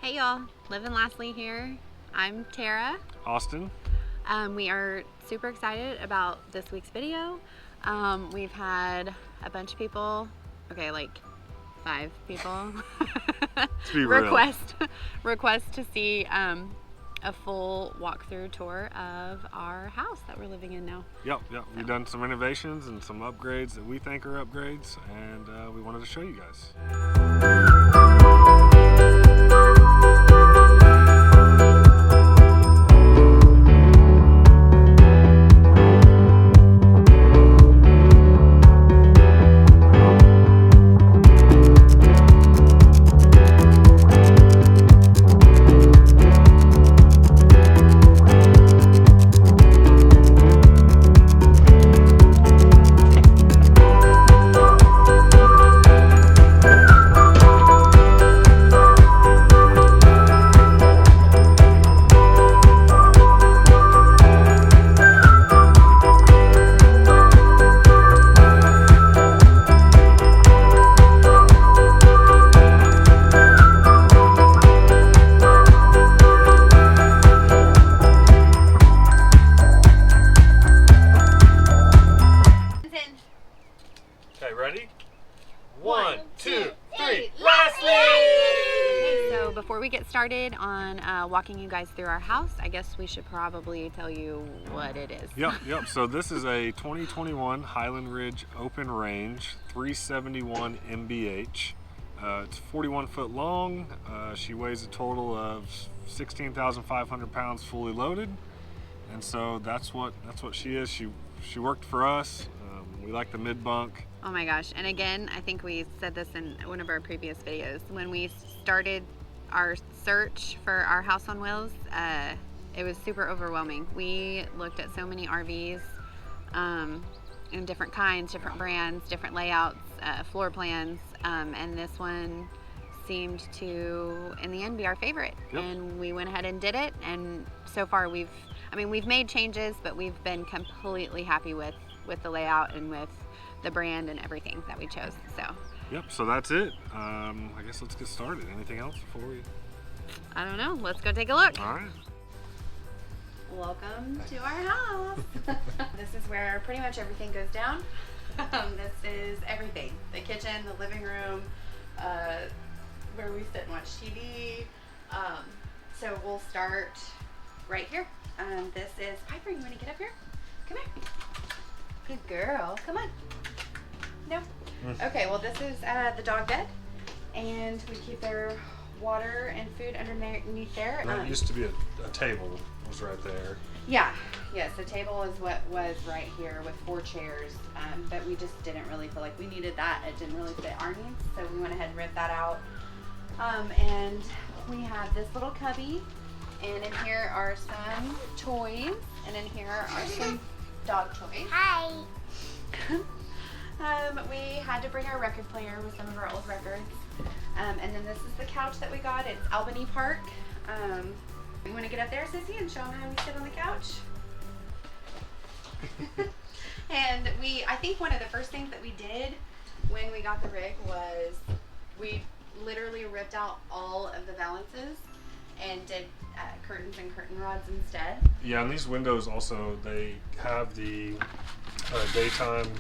Hey y'all, Liv and Lastly here. I'm Tara. Austin. We are super excited about this week's video. We've had a bunch of people, like 5 people, request to see a full walkthrough tour of our house that we're living in now. Yep. We've done some renovations and some upgrades that we think are upgrades, and we wanted to show you guys. Ready? 1, 2, 3, Lastly! Okay, so before we get started on walking you guys through our house, I guess we should probably tell you what it is. Yep. So this is a 2021 Highland Ridge open range, 371 MBH. It's 41 foot long. She weighs a total of 16,500 pounds fully loaded. And so that's what she is. She worked for us. We like the mid bunk. Oh my gosh, and again, I think we said this in one of our previous videos. When we started our search for our house on wheels, it was super overwhelming. We looked at so many RVs in different kinds, different brands, different layouts, floor plans, and this one seemed to, in the end, be our favorite. Yep. And we went ahead and did it, and so far we've made changes, but we've been completely happy with the layout and with the brand and everything that we chose. So that's it. I guess let's get started. Anything else before we... I don't know, let's go take a look. All right. Welcome to our house. This is where pretty much everything goes down. This is everything: the kitchen, the living room, where we sit and watch TV. So we'll start right here. This is Piper. You want to get up here? Come here. Good girl. Come on. No. Okay, well this is the dog bed, and we keep their water and food underneath there. That used to be a table, was right there. Yes, the table is what was right here with 4 chairs, but we just didn't really feel like we needed that. It didn't really fit our needs, so we went ahead and ripped that out. And we have this little cubby, and in here are some toys, and in here are some dog toys. Hi. We had to bring our record player with some of our old records. And then this is the couch that we got. It's Albany Park. You want to get up there, Sissy, and show them how we sit on the couch? And I think one of the first things that we did when we got the rig was we literally ripped out all of the valances and did curtains and curtain rods instead. Yeah, and these windows also, they have the daytime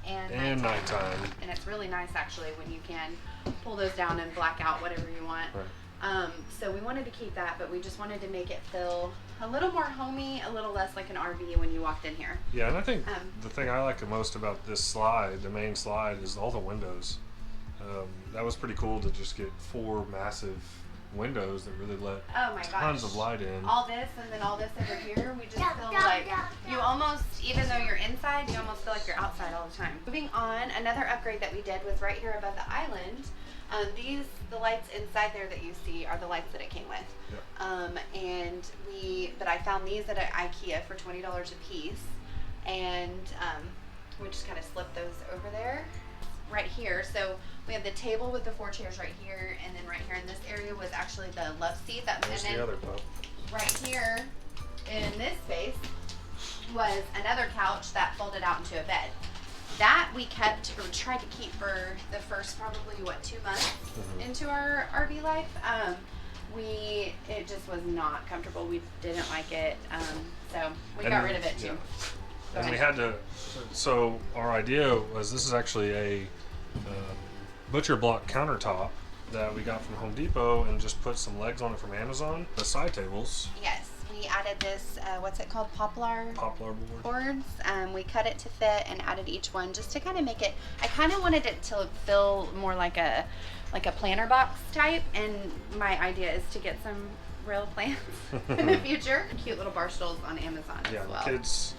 and nighttime. And it's really nice actually when you can pull those down and black out whatever you want. Right. So we wanted to keep that, but we just wanted to make it feel a little more homey, a little less like an RV when you walked in here. Yeah, and I think the thing I like the most about this slide, the main slide, is all the windows. That was pretty cool to just get 4 massive windows that really let tons of light in. All this and then all this over here, we just feel like you almost, even though you're inside, you almost feel like you're outside all the time. Moving on, another upgrade that we did was right here above the island. The lights inside there that you see are the lights that it came with. Yep. But I found these at IKEA for $20 a piece, and we just kind of slipped those over there. Right here, so we have the table with the 4 chairs right here, and then right here in this area was actually the love seat. There's the other pup. Right here in this space was another couch that folded out into a bed. That we kept, or tried to keep for the first probably 2 months into our RV life. it just was not comfortable. We didn't like it, so we got rid of it too. Yeah. And we had to. So our idea was, this is actually a butcher block countertop that we got from Home Depot, and just put some legs on it from Amazon. The side tables. Yes, we added this, what's it called? Poplar boards. We cut it to fit and added each one just to kind of make it, I kind of wanted it to feel more like a planter box type, and my idea is to get some real plants in the future. Cute little Barstools on Amazon as well. Yeah, kids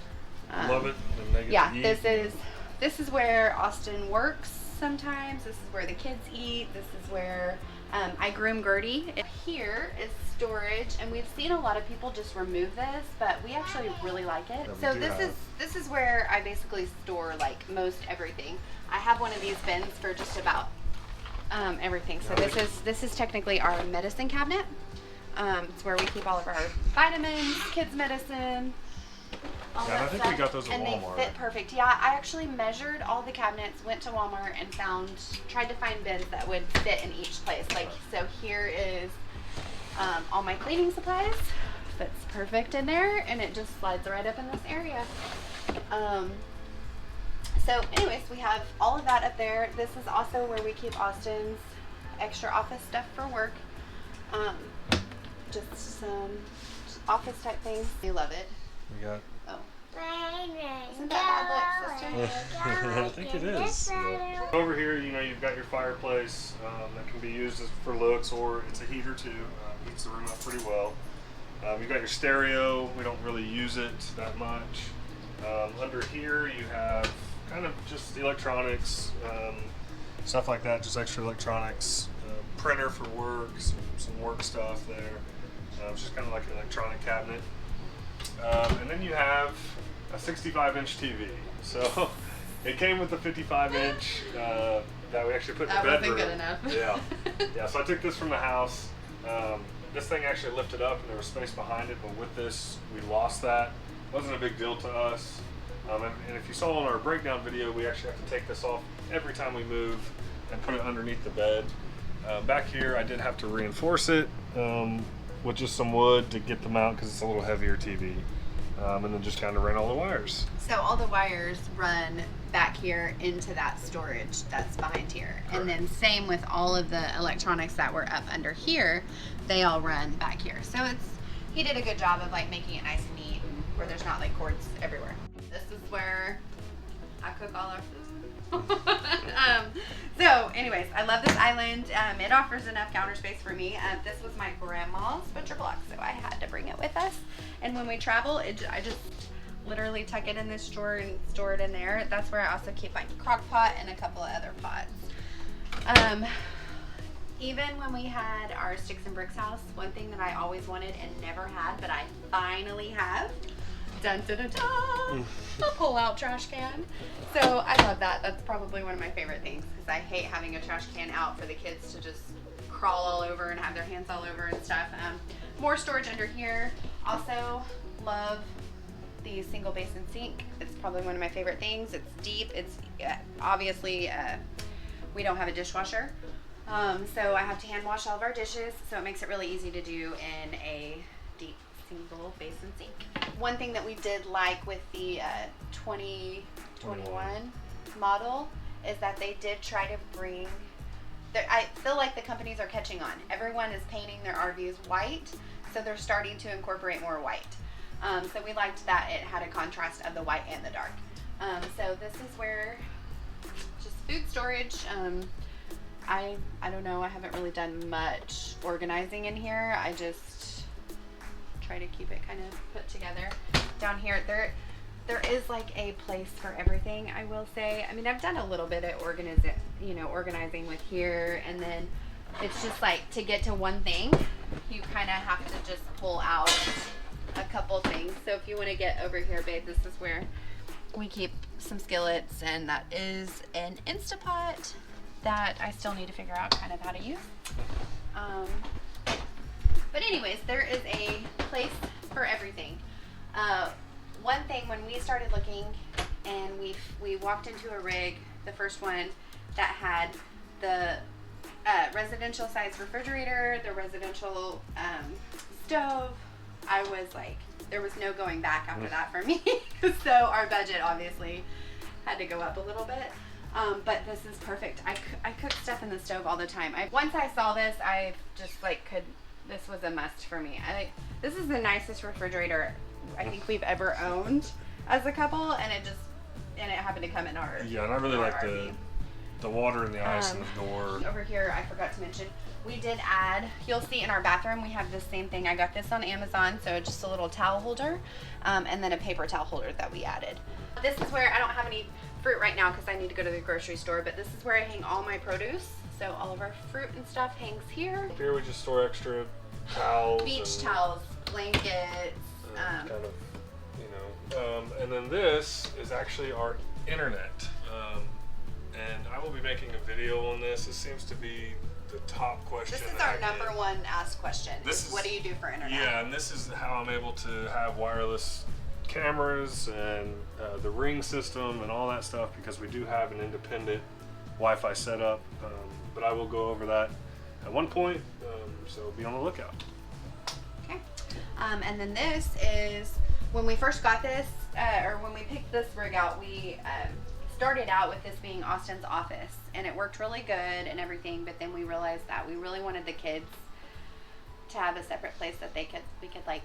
love it, and they get to eat. This is where Austin works sometimes. This is where the kids eat. This is where I groom Gertie. Here is storage, and we've seen a lot of people just remove this, but we actually really like it. So this is where I basically store like most everything. I have one of these bins for just about everything. So this is technically our medicine cabinet. It's where we keep all of our vitamins, kids medicine. I think we got those at Walmart. And they fit perfect. Yeah, I actually measured all the cabinets, went to Walmart, and tried to find bins that would fit in each place. Like, so here is all my cleaning supplies. Fits perfect in there, and it just slides right up in this area. So anyways, we have all of that up there. This is also where we keep Austin's extra office stuff for work. Just some office type things. We love it. We got. Isn't that bad luck, sister? I think it is. Over here, you've got your fireplace that can be used for looks, or it's a heater too. Heats the room up pretty well. You've got your stereo. We don't really use it that much. Under here, you have kind of just electronics, stuff like that, just extra electronics. Printer for work, some work stuff there. It's just kind of like an electronic cabinet. And then you have a 65-inch TV. So it came with the 55-inch that we actually put in the bedroom. That wasn't good enough. Yeah. So I took this from the house. This thing actually lifted up, and there was space behind it. But with this, we lost that. It wasn't a big deal to us. And if you saw in our breakdown video, we actually have to take this off every time we move and put it underneath the bed. Back here, I did have to reinforce it with just some wood to get them out, because it's a little heavier TV. And then just kind of ran all the wires. So all the wires run back here into that storage that's behind here. Correct. And then same with all of the electronics that were up under here, they all run back here. So he did a good job of like making it nice and neat, and where there's not like cords everywhere. This is where I cook all our food. So anyways, I love this island. It offers enough counter space for me. This was my grandma's butcher block, so I had to bring it with us. And when we travel, I just literally tuck it in this drawer and store it in there. That's where I also keep my crock pot and a couple of other pots. Even when we had our sticks and bricks house, one thing that I always wanted and never had, but I finally have, dun dun dun dun, a pull-out trash can. So I love that. That's probably one of my favorite things, because I hate having a trash can out for the kids to just crawl all over and have their hands all over and stuff. More storage under here. Also love the single basin sink. It's probably one of my favorite things. It's deep. It's obviously we don't have a dishwasher, so I have to hand wash all of our dishes. So it makes it really easy to do in a deep single basin sink. One thing that we did like with the 2021 model is that they did try to bring, I feel like the companies are catching on. Everyone is painting their RVs white, so they're starting to incorporate more white. So we liked that it had a contrast of the white and the dark. So this is where, just food storage. I don't know, I haven't really done much organizing in here. I just try to keep it kind of put together. Down here, there is like a place for everything, I will say. I mean, I've done a little bit of organizing with here, and then it's just like to get to one thing, you kind of have to just pull out a couple things. So if you want to get over here, babe, this is where we keep some skillets, and that is an Instapot that I still need to figure out kind of how to use. But anyways, there is a place for everything. One thing, when we started looking and we walked into a rig, the first one that had the residential size refrigerator, the residential stove. I was like, there was no going back after that for me. So our budget obviously had to go up a little bit. But this is perfect. I cook stuff in the stove all the time. Once I saw this, I just like this was a must for me. This is the nicest refrigerator I think we've ever owned as a couple, and it happened to come in our and I really like RV. the water and the ice in the door. Over here, I forgot to mention, we did add, you'll see in our bathroom, we have the same thing. I got this on Amazon, so just a little towel holder, and then a paper towel holder that we added. This is where, I don't have any fruit right now because I need to go to the grocery store, but this is where I hang all my produce. So all of our fruit and stuff hangs here. Here we just store extra towels. Beach towels, blankets. Kind of, you know. And then this is actually our internet. And I will be making a video on this. This seems to be the top question. This is our number one asked question. What do you do for internet? Yeah, and this is how I'm able to have wireless cameras and the Ring system and all that stuff, because we do have an independent Wi-Fi setup. But I will go over that at one point, so be on the lookout. Okay. And then this is, when we first got this, or when we picked this rig out, we started out with this being Austin's office, and it worked really good and everything, but then we realized that we really wanted the kids to have a separate place that we could like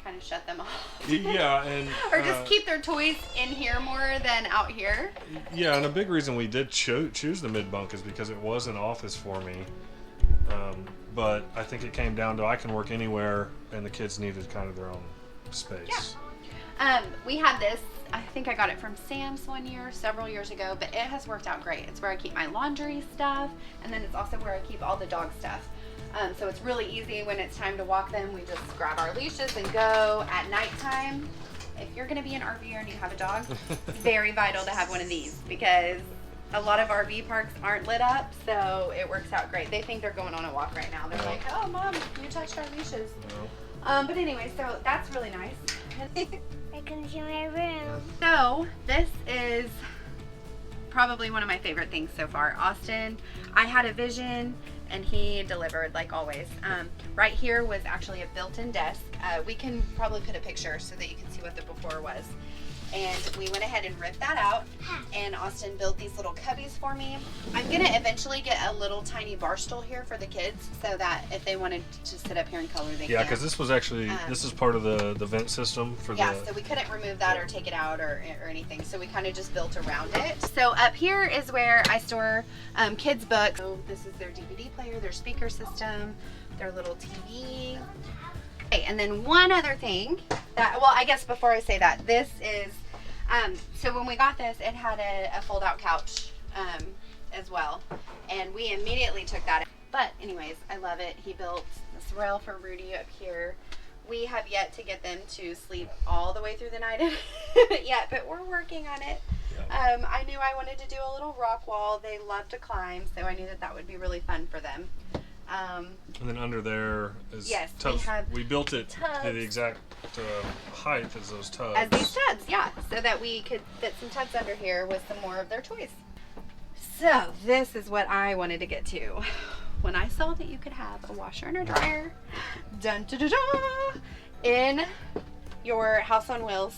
kind of shut them off. Yeah, and or just keep their toys in here more than out here. Yeah, and a big reason we did choose the mid bunk is because it was an office for me. But I think it came down to I can work anywhere, and the kids needed kind of their own space. Yeah. We had this, I think I got it from Sam's one year, several years ago, but it has worked out great. It's where I keep my laundry stuff, and then it's also where I keep all the dog stuff. So it's really easy when it's time to walk them. We just grab our leashes and go. At nighttime, if you're going to be an RVer and you have a dog, it's very vital to have one of these, because a lot of RV parks aren't lit up, so it works out great. They think they're going on a walk right now. They're like, oh, Mom, you touched our leashes. No. But anyway, so that's really nice. I can see my room. So this is probably one of my favorite things so far. Austin, I had a vision and he delivered like always. Right here was actually a built-in desk. We can probably put a picture so that you can see what the before was. And we went ahead and ripped that out, and Austin built these little cubbies for me. I'm gonna eventually get a little tiny bar stool here for the kids, so that if they wanted to sit up here and color, they can. Yeah, because this was actually, this is part of the vent system for so we couldn't remove that or take it out or anything, so we kind of just built around it. So up here is where I store kids' books. So this is their DVD player, their speaker system, their little TV. Okay, and then one other thing that, well, I guess before I say that, this is, so when we got this, it had a fold-out couch as well, and we immediately took that. But anyways, I love it. He built this rail for Rudy up here. We have yet to get them to sleep all the way through the night yet, but we're working on it. I knew I wanted to do a little rock wall. They love to climb, so I knew that that would be really fun for them. And then under there is tubs. We built it to the exact height as those tubs. As these tubs, yeah, so that we could fit some tubs under here with some more of their toys. So this is what I wanted to get to. When I saw that you could have a washer and a dryer, dun, dun, dun, dun, in your house on wheels,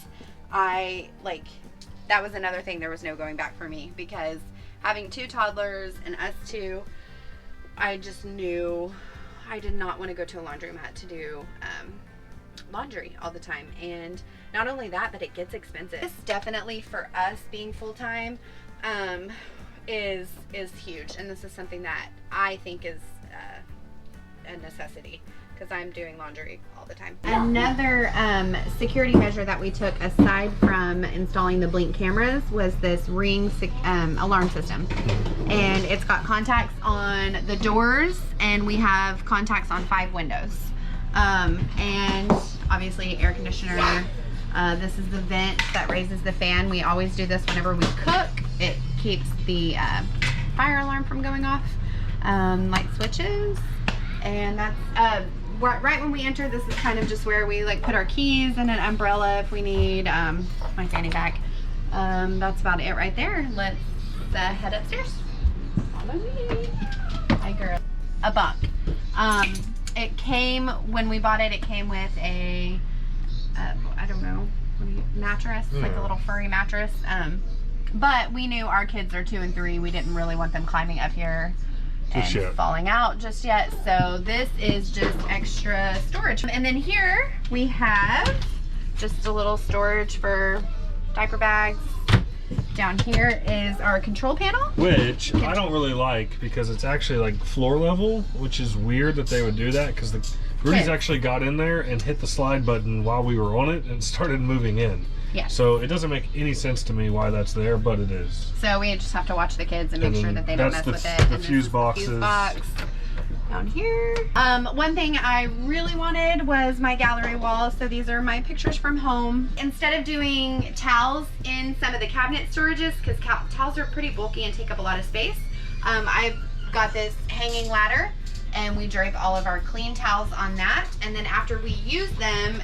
that was another thing. There was no going back for me, because having two toddlers and us two, I just knew I did not want to go to a laundromat to do laundry all the time. And not only that, but it gets expensive. This definitely, for us being full-time, is huge. And this is something that I think is a necessity, because I'm doing laundry all the time. Another security measure that we took, aside from installing the Blink cameras, was this Ring alarm system. And it's got contacts on the doors, and we have contacts on 5 windows. And obviously air conditioner. This is the vent that raises the fan. We always do this whenever we cook. It keeps the fire alarm from going off. Light switches. And that's right when we enter. This is kind of just where we put our keys and an umbrella if we need. My fanny pack. That's about it right there. Let's head upstairs. Follow me. I a bunk. It came, when we bought it, it came with a, I don't know, mattress, like a little furry mattress. But we knew our kids are 2 and 3. We didn't really want them climbing up here and falling out just yet. So this is just extra storage. And then here we have just a little storage for diaper bags. Down here is our control panel, which I don't really like because it's actually like floor level, which is weird that they would do that, because the Rudy's actually got in there and hit the slide button while we were on it and started moving in. Yeah. So it doesn't make any sense to me why that's there, but it is. So we just have to watch the kids and make sure that they don't mess with it. The fuse boxes. Fuse box down here. One thing I really wanted was my gallery wall. So these are my pictures from home. Instead of doing towels in some of the cabinet storages, because towels are pretty bulky and take up a lot of space, I've got this hanging ladder, and we drape all of our clean towels on that. And then after we use them,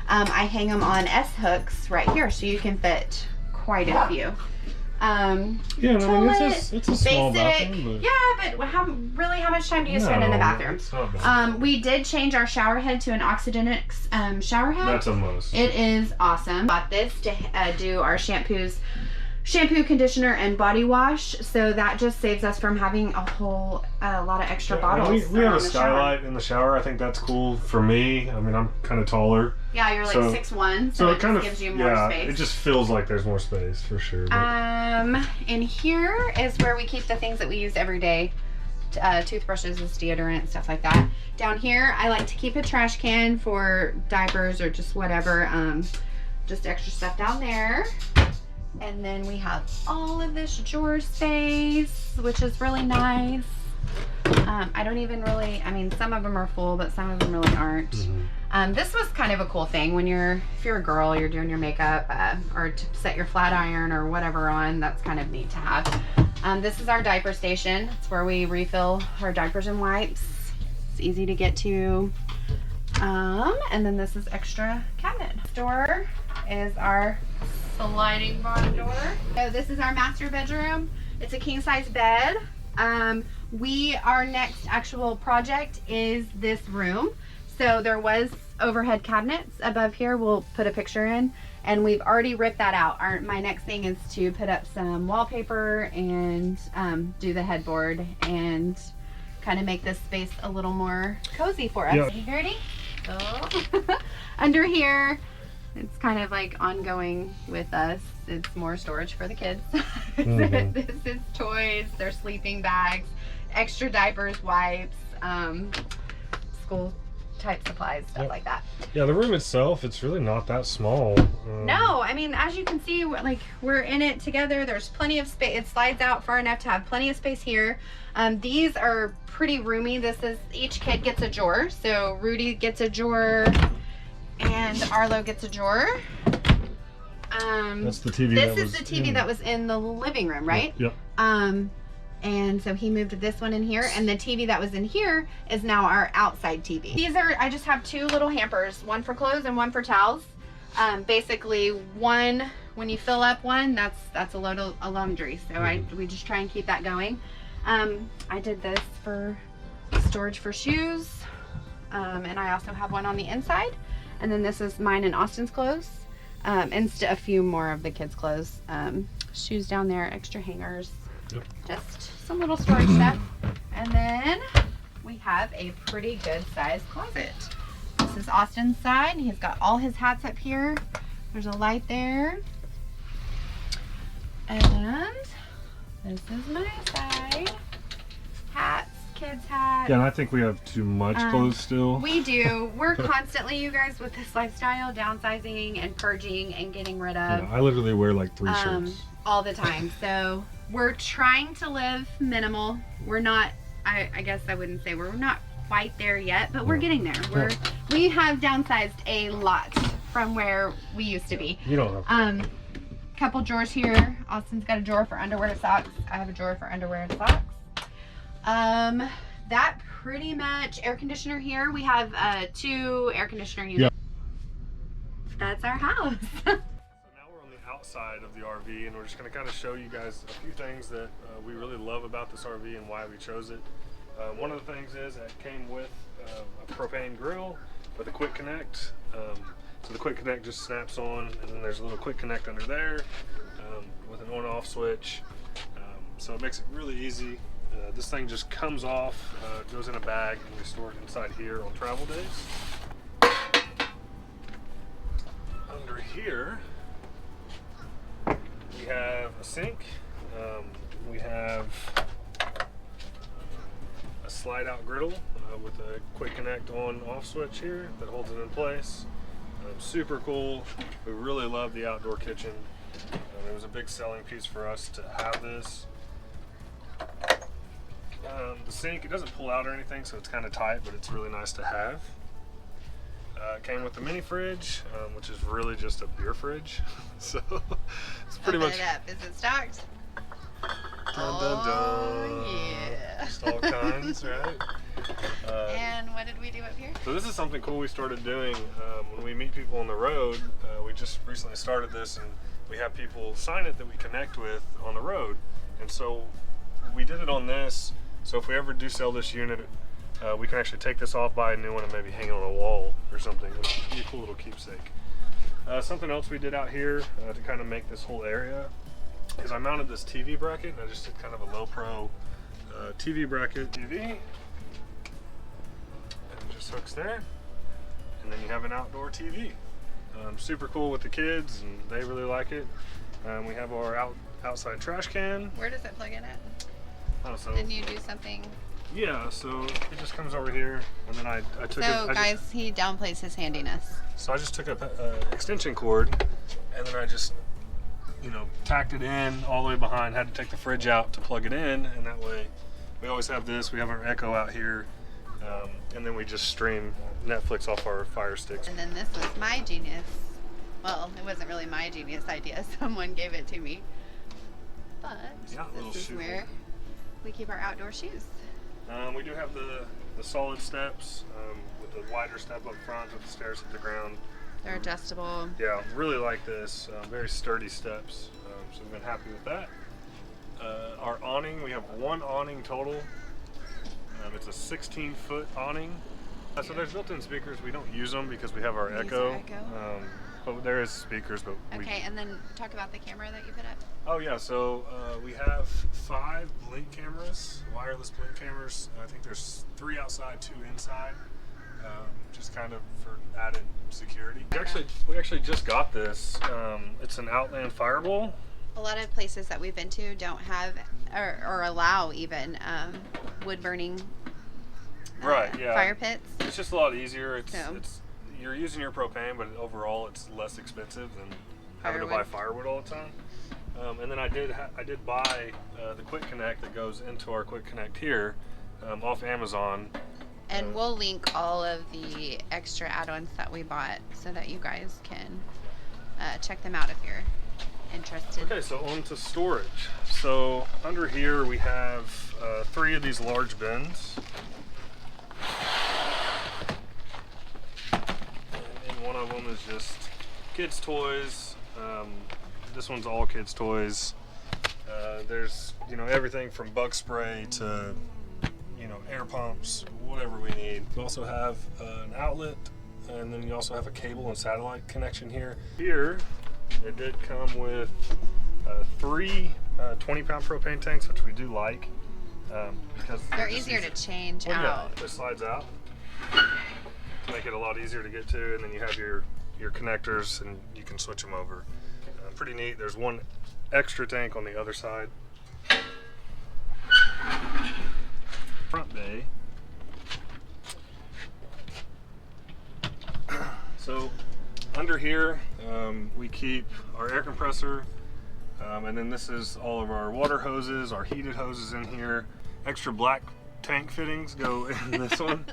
I hang them on S-hooks right here, so you can fit quite a few. Yeah, I mean, it's a small bathroom. But... Yeah, but how much time do you spend in the bathroom? We did change our shower head to an oxygenic shower head. That's a must. It is awesome. Bought this to do our shampoo, conditioner, and body wash, so that just saves us from having a lot of extra bottles. We have a skylight in the shower. I think that's cool for me. I mean, I'm kind of taller. Yeah, you're like 6'1", so it kind of gives you more space. It just feels like there's more space for sure. And here is where we keep the things that we use every day. Toothbrushes, deodorant, stuff like that. Down here, I like to keep a trash can for diapers or just whatever. Just extra stuff down there. And then we have all of this drawer space, which is really nice. I don't even really, I mean, some of them are full, but some of them really aren't. This was kind of a cool thing when if you're a girl, you're doing your makeup or to set your flat iron or whatever on. That's kind of neat to have. This is our diaper station. It's where we refill our diapers and wipes. It's easy to get to. And then this is extra cabinet. This door is our sliding barn door. So this is our master bedroom. It's a king size bed. Our next actual project is this room. So there was overhead cabinets above here. We'll put a picture in, and we've already ripped that out. My next thing is to put up some wallpaper and do the headboard and kind of make this space a little more cozy for us. Yep. You ready? Go. Under here, it's kind of like ongoing with us. It's more storage for the kids. This is toys, their sleeping bags, extra diapers, wipes, school type supplies, stuff like that. Yeah, the room itself, it's really not that small. No, I mean, as you can see, like, we're in it together. There's plenty of space. It slides out far enough to have plenty of space here. These are pretty roomy. Each kid gets a drawer. So Rudy gets a drawer and Arlo gets a drawer. That's the TV. This is the TV that was in the living room, right? Yep. And so he moved this one in here, and the TV that was in here is now our outside TV. I just have 2 little hampers, one for clothes and one for towels. Basically, one, when you fill up one, that's a load of laundry. So we just try and keep that going. I did this for storage for shoes, and I also have one on the inside. And then this is mine and Austin's clothes, and a few more of the kids' clothes. Shoes down there, extra hangers. Yep. Just some little storage stuff. And then we have a pretty good sized closet. This is Austin's side. He's got all his hats up here. There's a light there. And this is my side. Hats, kids' hats. Yeah, and I think we have too much clothes still. We do. We're constantly, you guys, with this lifestyle, downsizing and purging and getting rid of. Yeah, I literally wear like 3 shirts. All the time. So we're trying to live minimal. We're not, I guess I wouldn't say we're not quite there yet, but we're getting there. We have downsized a lot from where we used to be. You don't have couple drawers here. Austin's got a drawer for underwear and socks. I have a drawer for underwear and socks. That pretty much, air conditioner here. We have 2 air conditioner units. Yep. That's our house. Outside of the RV, and we're just going to kind of show you guys a few things that we really love about this RV and why we chose it. One of the things is it came with a propane grill with a quick connect. So the quick connect just snaps on, and then there's a little quick connect under there with an on-off switch. So it makes it really easy. This thing just comes off, goes in a bag, and we store it inside here on travel days. Under here, we have a sink. We have a slide-out griddle with a quick connect on-off switch here that holds it in place. Super cool. We really love the outdoor kitchen. It was a big selling piece for us to have this. The sink, it doesn't pull out or anything, so it's kind of tight, but it's really nice to have. It came with the mini fridge, which is really just a beer fridge. So it's pretty much. Open it up. Is it stocked? Dun, dun, dun. Oh, yeah. Just all kinds, right? And what did we do up here? So this is something cool we started doing when we meet people on the road. We just recently started this, and we have people sign it that we connect with on the road. And so we did it on this. So if we ever do sell this unit, we can actually take this off, buy a new one, and maybe hang it on a wall or something. It would be a cool little keepsake. Something else we did out here to kind of make this whole area is I mounted this TV bracket. I just did kind of a low pro TV bracket TV. And it just hooks there. And then you have an outdoor TV. Super cool with the kids, and they really like it. We have our outside trash can. Where does it plug in at? Oh, so Didn't you do something? yeah, so it just comes over here, and then I took it. So guys, he downplays his handiness. So I just took a extension cord, and then I just, tacked it in all the way behind. Had to take the fridge out to plug it in, and that way we always have this. We have our Echo out here, and then we just stream Netflix off our Fire Sticks. And then this was my genius. Well, it wasn't really my genius idea. Someone gave it to me. But Yeah, little this is shoe where we keep our outdoor shoes. We do have the solid steps with the wider step up front with the stairs at the ground. They're adjustable. Yeah, really like this. Very sturdy steps, so we've been happy with that. Our awning, we have one awning total. It's a 16-foot awning. So there's built-in speakers. We don't use them because we have our Echo. But there is speakers. But Okay, and then talk about the camera that you put up. Oh yeah, so we have 5 blink cameras, wireless blink cameras. I think there's 3 outside, 2 inside, just kind of for added security. We actually just got this. It's an Outland Fireball. A lot of places that we've been to don't have or allow even wood burning fire pits. It's just a lot easier. It's you're using your propane, but overall it's less expensive than having to buy firewood all the time. And then I did buy the Quick Connect that goes into our Quick Connect here off Amazon. And we'll link all of the extra add-ons that we bought so that you guys can check them out if you're interested. Okay, so on to storage. So under here we have 3 of these large bins. And one of them is just kids' toys. This one's all kids' toys. There's everything from bug spray to air pumps, whatever we need. We also have an outlet, and then you also have a cable and satellite connection here. Here, it did come with 3 20-pound propane tanks, which we do like because they're easier to change out. Yeah, it slides out to make it a lot easier to get to, and then you have your connectors, and you can switch them over. Pretty neat. There's one extra tank on the other side. Front bay. So under here we keep our air compressor, and then this is all of our water hoses, our heated hoses in here. Extra black tank fittings go in this one,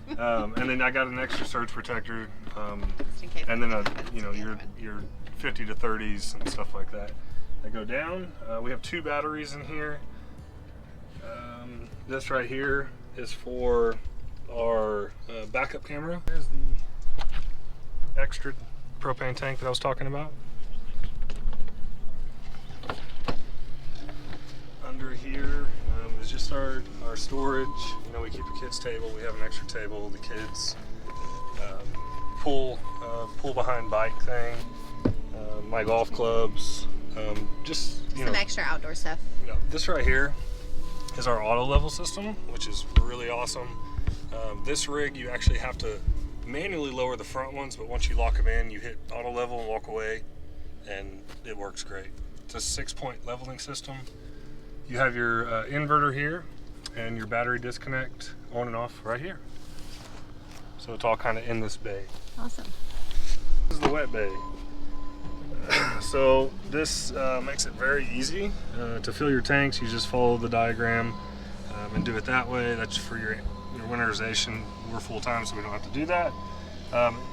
and then I got an extra surge protector, and then your 50 to 30s and stuff like that go down. We have 2 batteries in here. This right here is for our backup camera. There's the extra propane tank that I was talking about. Under here is just our storage. You know, we keep a kids table. We have an extra table. The kids pull behind bike thing. My golf clubs. Just some extra outdoor stuff. You know, this right here is our auto level system, which is really awesome. This rig, you actually have to manually lower the front ones, but once you lock them in, you hit auto level and walk away, and it works great. It's a 6-point leveling system. You have your inverter here and your battery disconnect on and off right here. So it's all kind of in this bay. Awesome. This is the wet bay. So this makes it very easy to fill your tanks. You just follow the diagram and do it that way. That's for your winterization. We're full time, so we don't have to do that.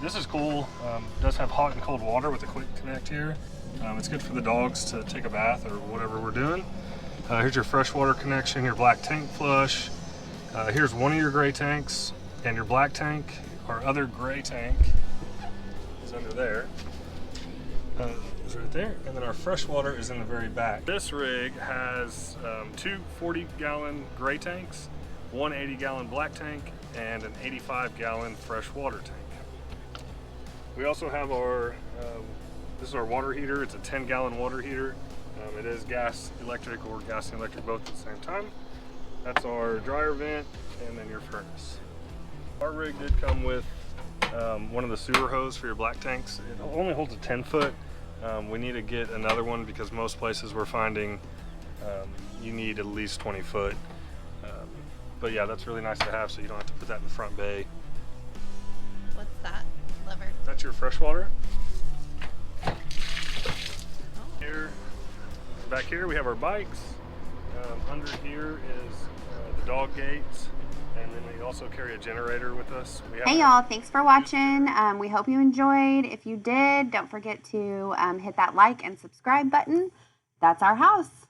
This is cool. It does have hot and cold water with a quick connect here. It's good for the dogs to take a bath or whatever we're doing. Here's your freshwater connection, your black tank flush. Here's one of your gray tanks, and your black tank, our other gray tank, is under there. Is right there, and then our freshwater is in the very back. This rig has two 40-gallon gray tanks, one 80-gallon black tank, and an 85-gallon freshwater tank. We also have our, this is our water heater. It's a 10-gallon water heater. It is gas electric or gas and electric both at the same time. That's our dryer vent, and then your furnace. Our rig did come with one of the sewer hose for your black tanks. It only holds a 10-foot. We need to get another one because most places we're finding you need at least 20 foot. But yeah, that's really nice to have, so you don't have to put that in the front bay. What's that lever? That's your freshwater. Oh. Here, back here we have our bikes. Under here is the dog gates, and then we also carry a generator with us. Hey y'all, thanks for watching. We hope you enjoyed. If you did, don't forget to hit that like and subscribe button. That's our house.